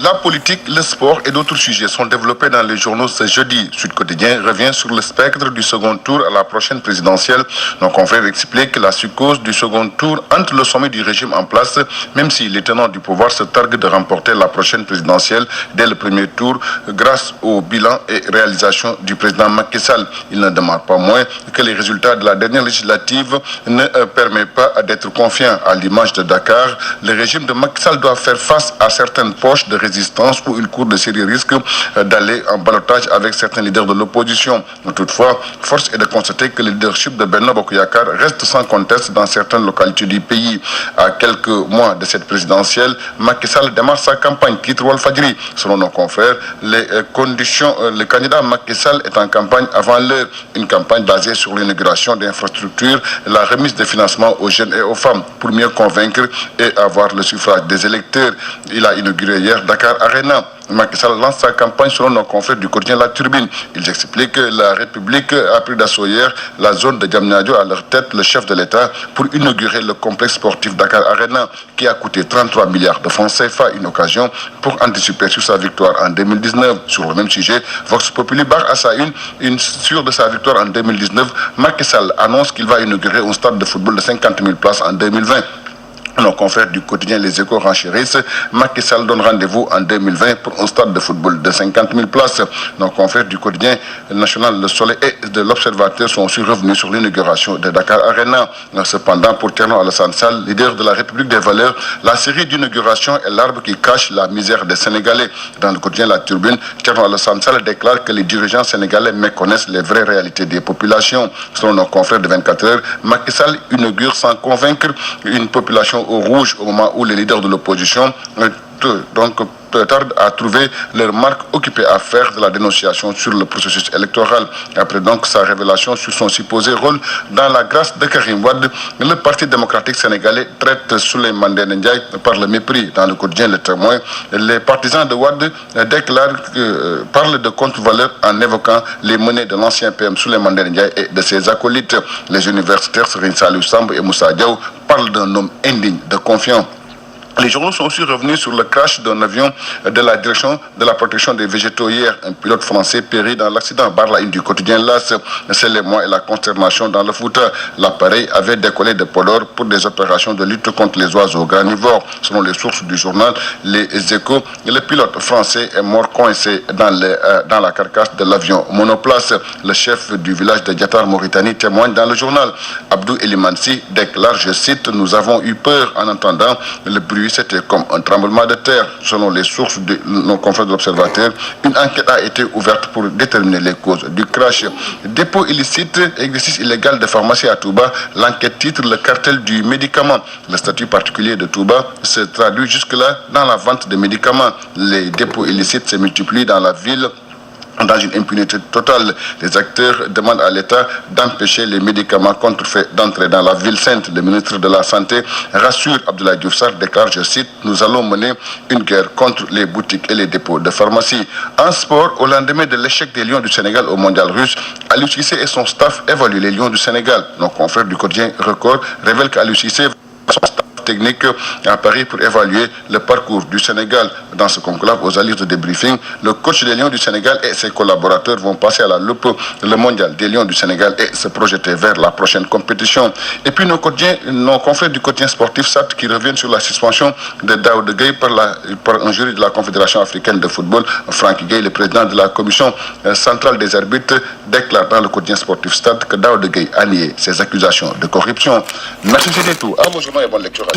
La politique, le sport et d'autres sujets sont développés dans les journaux ce jeudi. Sud Quotidien revient sur le spectre du second tour à la prochaine présidentielle. Nos confrères expliquent la psychose du second tour entre le sommet du régime en place, même si les tenants du pouvoir se targuent de remporter la prochaine présidentielle dès le premier tour grâce au bilan et réalisation du président Macky Sall. Il ne demeure pas moins que les résultats de la dernière législative ne permettent pas d'être confiant. À l'image de Dakar, le régime de Macky Sall doit faire face à certaines poches de résistance où il court de sérieux risques d'aller en ballottage avec certains leaders de l'opposition. Toutefois, force est de constater que le leadership de Benno Bokk Yakaar reste sans conteste dans certaines localités du pays. À quelques mois de cette présidentielle, Macky Sall démarre sa campagne, titre Walfadjri. Selon nos confrères, le candidat Macky Sall est en campagne avant l'heure. Une campagne basée sur l'inauguration d'infrastructures, la remise de financement aux jeunes et aux femmes pour mieux convaincre et avoir le suffrage des électeurs. Il a inauguré hier Dakar Arena. Macky Sall lance sa campagne selon nos confrères du quotidien La Turbine. Ils expliquent que la République a pris d'assaut hier la zone de Diamniadio, à leur tête le chef de l'État, pour inaugurer le complexe sportif Dakar Arena qui a coûté 33 milliards de francs CFA, une occasion pour anticiper sur sa victoire en 2019. Sur le même sujet, Vox Populi barre à sa une sûre de sa victoire en 2019. Macky Sall annonce qu'il va inaugurer un stade de football de 50 000 places en 2020. Nos confrères du quotidien Les Échos renchérissent. Macky Sall donne rendez-vous en 2020 pour un stade de football de 50 000 places. Nos confrères du quotidien national Le Soleil et de l'Observateur sont aussi revenus sur l'inauguration de Dakar Arena. Cependant, pour Thierno Alassane Sall, leader de la République des valeurs, la série d'inauguration est l'arbre qui cache la misère des Sénégalais. Dans le quotidien La Turbine, Thierno Alassane Sall déclare que les dirigeants sénégalais méconnaissent les vraies réalités des populations. Selon nos confrères de 24 heures, Macky Sall inaugure sans convaincre une population au rouge au moment où les leaders de l'opposition tardent à trouver leur marque occupée à faire de la dénonciation sur le processus électoral. Après donc sa révélation sur son supposé rôle dans la grâce de Karim Wade, le Parti démocratique sénégalais traite Souleymane Ndéné Ndiaye par le mépris. Dans le quotidien Le Témoin, les partisans de Wade parlent de contre-valeurs en évoquant les menées de l'ancien PM Souleymane Ndéné Ndiaye et de ses acolytes. Les universitaires Serigne Saliou Samb et Moussa Diaw parlent d'un homme indigne de confiance. Les journaux sont aussi revenus sur le crash d'un avion de la direction de la protection des végétaux hier. Un pilote français périt dans l'accident. Barre la une du quotidien LAS. C'est l'émoi et la consternation dans le Fouta. L'appareil avait décollé de Podor pour des opérations de lutte contre les oiseaux granivores. Selon les sources du journal Les Échos, le pilote français est mort coincé dans la carcasse de l'avion monoplace. Le chef du village de Diatar, Mauritanie, témoigne dans le journal. Abdou Elimansi déclare, je cite, « Nous avons eu peur en entendant le bruit. C'était comme un tremblement de terre. » Selon les sources de nos confrères de l'Observateur, une enquête a été ouverte pour déterminer les causes du crash. Dépôt illicite, exercice illégal de pharmacie à Touba. L'enquête titre le cartel du médicament. Le statut particulier de Touba se traduit jusque-là dans la vente de médicaments. Les dépôts illicites se multiplient dans la ville. Dans une impunité totale, les acteurs demandent à l'État d'empêcher les médicaments contrefaits d'entrer dans la ville sainte. Le ministre de la Santé rassure. Abdoulaye Diouf Sarr déclare, je cite, « Nous allons mener une guerre contre les boutiques et les dépôts de pharmacie. » En sport, au lendemain de l'échec des Lions du Sénégal au mondial russe, Aliou Cissé et son staff évaluent les Lions du Sénégal. Nos confrères du quotidien Record révèlent qu'Aliou Cissé technique à Paris pour évaluer le parcours du Sénégal. Dans ce conclave, aux allures de débriefing, le coach des Lions du Sénégal et ses collaborateurs vont passer à la loupe le mondial des Lions du Sénégal et se projeter vers la prochaine compétition. Et puis nos confrères du quotidien sportif SAT qui reviennent sur la suspension de Daouda Gueye par un jury de la Confédération africaine de football. Franck Gueye, le président de la commission centrale des arbitres, déclare dans le quotidien sportif STAT que Daouda Gueye a nié ses accusations de corruption. Merci, c'était tout. À vos journaux et bonne lecture.